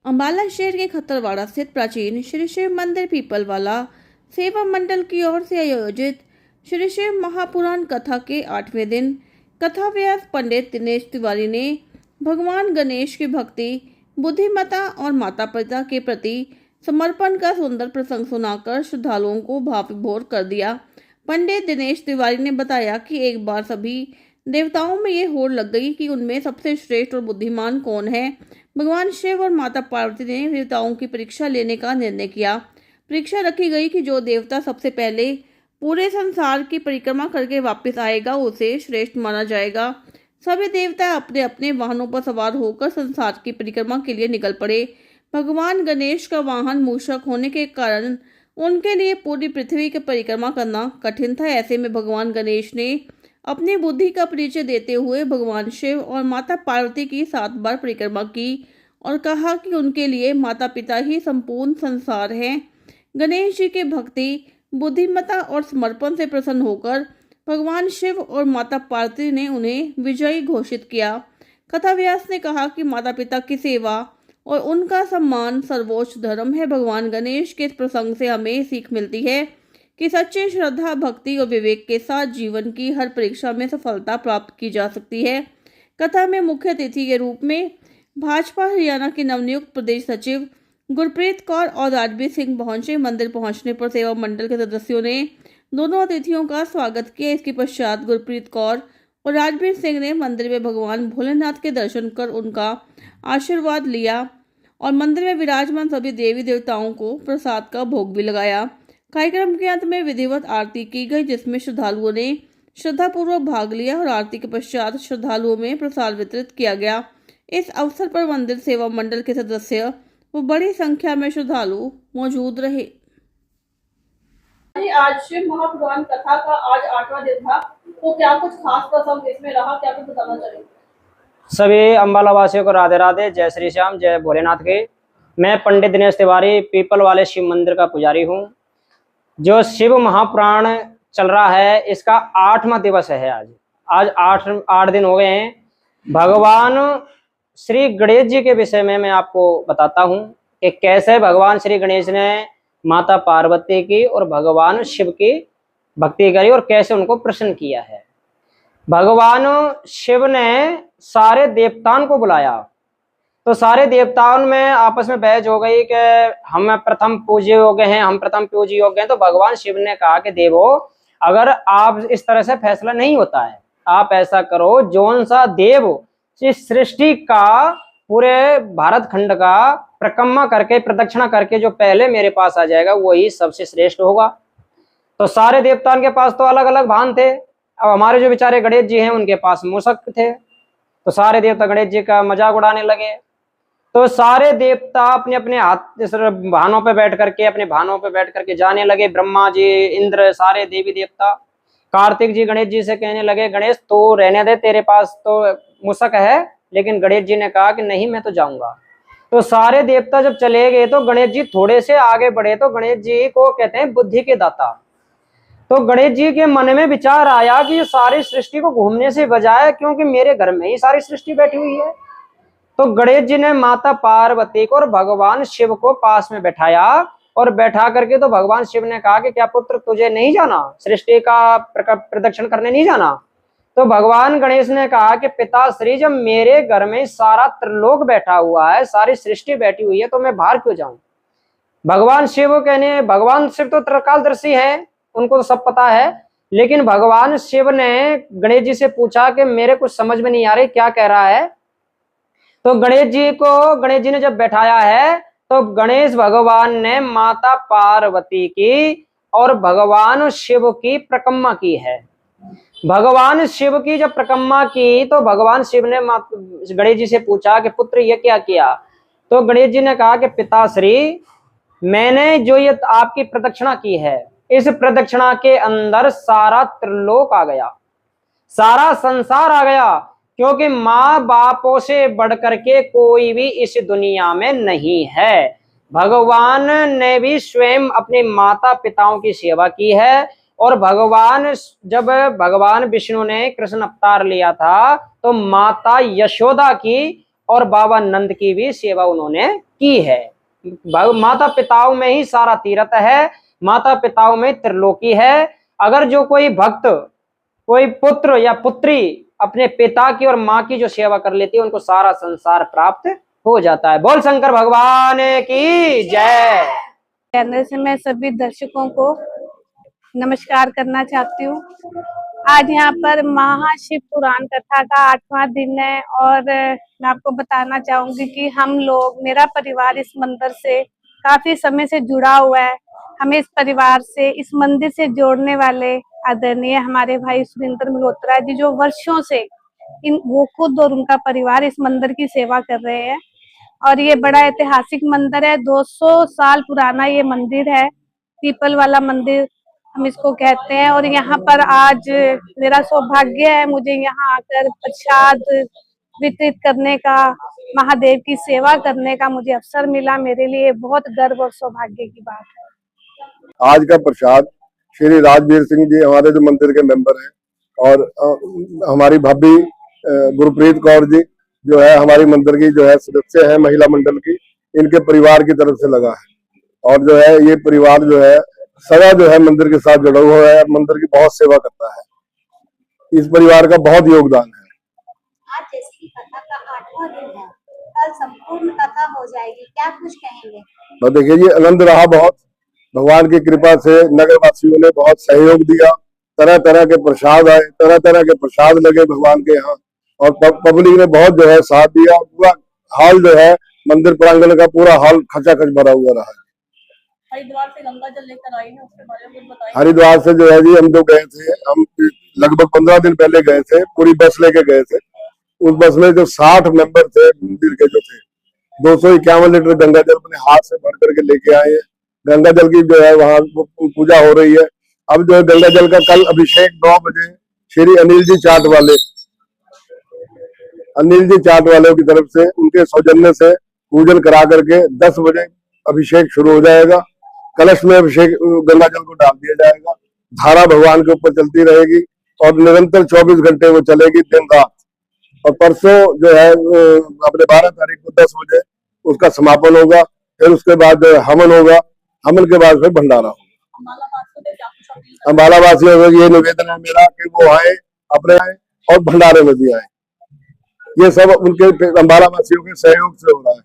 अम्बाला शहर के खत्तरवाड़ा स्थित प्राचीन श्री शिव मंदिर पीपलवाला सेवा मंडल की ओर से आयोजित श्री शिव महापुराण कथा के 8वें दिन कथा व्यास पंडित दिनेश तिवारी ने भगवान गणेश की भक्ति, बुद्धिमत्ता और माता पिता के प्रति समर्पण का सुंदर प्रसंग सुनाकर श्रद्धालुओं को भाव विभोर कर दिया। पंडित दिनेश तिवारी ने बताया कि एक बार सभी देवताओं में ये होड़ लग गई कि उनमें सबसे श्रेष्ठ और बुद्धिमान कौन है। भगवान शिव और माता पार्वती ने देवताओं की परीक्षा लेने का निर्णय किया। परीक्षा रखी गई कि जो देवता सबसे पहले पूरे संसार की परिक्रमा करके वापस आएगा उसे श्रेष्ठ माना जाएगा। सभी देवता अपने अपने वाहनों पर सवार होकर संसार की परिक्रमा के लिए निकल पड़े। भगवान गणेश का वाहन मूषक होने के कारण उनके लिए पूरी पृथ्वी की परिक्रमा करना कठिन था। ऐसे में भगवान गणेश ने अपनी बुद्धि का परिचय देते हुए भगवान शिव और माता पार्वती की 7 बार परिक्रमा की और कहा कि उनके लिए माता पिता ही संपूर्ण संसार हैं। गणेश जी के भक्ति, बुद्धिमत्ता और समर्पण से प्रसन्न होकर भगवान शिव और माता पार्वती ने उन्हें विजयी घोषित किया। कथा व्यास ने कहा कि माता पिता की सेवा और उनका सम्मान सर्वोच्च धर्म है। भगवान गणेश के इस प्रसंग से हमें सीख मिलती है कि सच्ची श्रद्धा, भक्ति और विवेक के साथ जीवन की हर परीक्षा में सफलता प्राप्त की जा सकती है। कथा में मुख्य अतिथि के रूप में भाजपा हरियाणा के नवनियुक्त प्रदेश सचिव गुरप्रीत कौर और राजवीर सिंह पहुंचे। मंदिर पहुंचने पर सेवा मंडल के सदस्यों ने दोनों अतिथियों का स्वागत किया। इसके पश्चात गुरप्रीत कौर और राजवीर सिंह ने मंदिर में भगवान भोलेनाथ के दर्शन कर उनका आशीर्वाद लिया और मंदिर में विराजमान सभी देवी देवताओं को प्रसाद का भोग भी लगाया। कार्यक्रम के अंत में विधिवत आरती की गई, जिसमें श्रद्धालुओं ने श्रद्धापूर्वक भाग लिया और आरती के पश्चात श्रद्धालुओं में प्रसाद वितरित किया गया। इस अवसर पर मंदिर सेवा मंडल के सदस्य व बड़ी संख्या में श्रद्धालु मौजूद रहे। आज शिव महापुराण कथा का आज 8वां दिन था, तो क्या कुछ खास प्रसंग इसमें रहा, क्या कुछ बताना चाहिए? सभी अम्बाला वासियों को राधे राधे, जय श्री श्याम, जय भोलेनाथ के। मैं पंडित दिनेश तिवारी पीपल वाले शिव मंदिर का पुजारी हूँ। जो शिव महापुराण चल रहा है इसका 8वां दिवस है। आज 8 दिन हो गए हैं। भगवान श्री गणेश जी के विषय में मैं आपको बताता हूँ कि कैसे भगवान श्री गणेश ने माता पार्वती की और भगवान शिव की भक्ति करी और कैसे उनको प्रसन्न किया है। भगवान शिव ने सारे देवताओं को बुलाया तो सारे देवताओं में आपस में बहस हो गई कि हम प्रथम पूज्य योग्य हैं, हम प्रथम पूज्य योग्य हैं। तो भगवान शिव ने कहा कि देवो, अगर आप इस तरह से फैसला नहीं होता है, आप ऐसा करो, जौन सा देव इस सृष्टि का पूरे भारत खंड का परिक्रमा करके प्रदक्षिणा करके जो पहले मेरे पास आ जाएगा वही सबसे श्रेष्ठ होगा। तो सारे देवताओं के पास तो अलग अलग भान थे। अब हमारे जो बेचारे गणेश जी हैं उनके पास मूषक थे, तो सारे देवता गणेश जी का मजाक उड़ाने लगे। तो सारे देवता अपने अपने हाथ भानों पे बैठ करके जाने लगे। ब्रह्मा जी, इंद्र, सारे देवी देवता कार्तिक जी गणेश जी से कहने लगे, गणेश तो रहने दे, तेरे पास तो मूषक है। लेकिन गणेश जी ने कहा कि नहीं, मैं तो जाऊंगा। तो सारे देवता जब चले गए तो गणेश जी थोड़े से आगे बढ़े तो गणेश जी को कहते हैं बुद्धि के दाता। तो गणेश जी के मन में विचार आया कि ये सारी सृष्टि को घूमने से बजाय क्योंकि मेरे घर में ही सारी सृष्टि बैठी हुई है। तो गणेश जी ने माता पार्वती को और भगवान शिव को पास में बैठाया और बैठा करके तो भगवान शिव ने कहा कि क्या पुत्र तुझे नहीं जाना, सृष्टि का प्रदक्षिण करने नहीं जाना? तो भगवान गणेश ने कहा कि पिताश्री, जब मेरे घर में सारा त्रिलोक बैठा हुआ है, सारी सृष्टि बैठी हुई है, तो मैं बाहर क्यों जाऊं? भगवान शिव तो त्रिकालदर्शी है, उनको तो सब पता है। लेकिन भगवान शिव ने गणेश जी से पूछा कि मेरे कुछ समझ में नहीं आ रही, क्या कह रहा है? तो गणेश जी ने जब बैठाया है तो गणेश भगवान ने माता पार्वती की और भगवान शिव की परिक्रमा की है। भगवान शिव की जब परिक्रमा की तो भगवान शिव ने गणेश जी से पूछा कि पुत्र ये क्या किया? तो गणेश जी ने कहा कि पिताश्री, मैंने जो ये आपकी प्रदक्षिणा की है, इस प्रदक्षिणा के अंदर सारा त्रिलोक आ गया, सारा संसार आ गया, क्योंकि माँ बापों से बढ़कर के कोई भी इस दुनिया में नहीं है। भगवान ने भी स्वयं अपने माता पिताओं की सेवा की है। और जब भगवान विष्णु ने कृष्ण अवतार लिया था तो माता यशोदा की और बाबा नंद की भी सेवा उन्होंने की है। माता पिताओं में ही सारा तीर्थ है, माता पिताओं में त्रिलोकी है। अगर जो कोई भक्त, कोई पुत्र या पुत्री अपने पिता की और माँ की जो सेवा कर लेती है, उनको सारा संसार प्राप्त हो जाता है। बोल शंकर भगवान की जय। चैनल से मैं सभी दर्शकों को नमस्कार करना चाहती हूँ। आज यहाँ पर महाशिव पुराण कथा का 8वां दिन है और मैं आपको बताना चाहूंगी कि हम लोग, मेरा परिवार इस मंदिर से काफी समय से जुड़ा हुआ है। हमें इस परिवार से, इस मंदिर से जोड़ने वाले आदरणीय हमारे भाई सुरेंद्र मल्होत्रा जी, जो वर्षों से वो खुद और उनका परिवार इस मंदिर की सेवा कर रहे हैं। और ये बड़ा ऐतिहासिक मंदिर है, 200 साल पुराना ये मंदिर है, पीपल वाला मंदिर हम इसको कहते हैं। और यहाँ पर आज मेरा सौभाग्य है, मुझे यहाँ आकर प्रसाद वितरित करने का, महादेव की सेवा करने का मुझे अवसर मिला। मेरे लिए बहुत गर्व और सौभाग्य की बात है। आज का प्रसाद श्री राजवीर सिंह जी हमारे जो मंदिर के मेंबर हैं, और हमारी भाभी गुरप्रीत कौर जी जो है हमारी मंदिर की जो है सदस्य है महिला मंडल की, इनके परिवार की तरफ से लगा है। और जो है ये परिवार जो है सदा जो है मंदिर के साथ जुड़ा हुआ है, मंदिर की बहुत सेवा करता है। इस परिवार का बहुत योगदान है। आज जैसे कि कथा का 8वां दिन है, कल संपूर्ण कथा हो जाएगी, क्या कुछ कहेंगे? तो देखिए जी, आनंद रहा बहुत। भगवान की कृपा से नगर वासियों ने बहुत सहयोग दिया, तरह तरह के प्रसाद आए, तरह तरह के प्रसाद लगे भगवान के यहाँ, और पब्लिक ने बहुत जो है साथ दिया। पूरा हॉल जो है मंदिर प्रांगण का पूरा हॉल खचाखच भरा हुआ रहा है। हरिद्वार से गंगा जल लेकर आई है, उसके बारे में कुछ बताइए। हरिद्वार से जो है जी हम लोग गए थे, हम लगभग 15 दिन पहले गए थे, पूरी बस लेके गए थे। उस बस में जो 60 मेंबर थे मंदिर के जो थे, 251 लीटर गंगा जल अपने हाथ से भर करके लेके आए हैं। गंगा जल की जो है वहाँ पूजा हो रही है। अब जो है गंगा जल का कल अभिषेक 9 बजे श्री अनिल जी चाट वाले की तरफ से, उनके सौजन्य से पूजन करा करके 10 बजे अभिषेक शुरू हो जाएगा। कलश में अभिषेक गंगा जल को डाल दिया जाएगा। धारा भगवान के ऊपर चलती रहेगी और निरंतर 24 घंटे वो चलेगी, दिन रात। और परसों जो है अपने 12 तारीख को 10 बजे उसका समापन होगा। फिर उसके बाद हवन होगा, हवन के बाद फिर भंडारा होगा। अम्बाला वासियों को ये निवेदन है मेरा कि वो आए, अपने आए और भंडारे में भी आए। ये सब उनके अम्बाला वासियों के सहयोग से हो रहा है।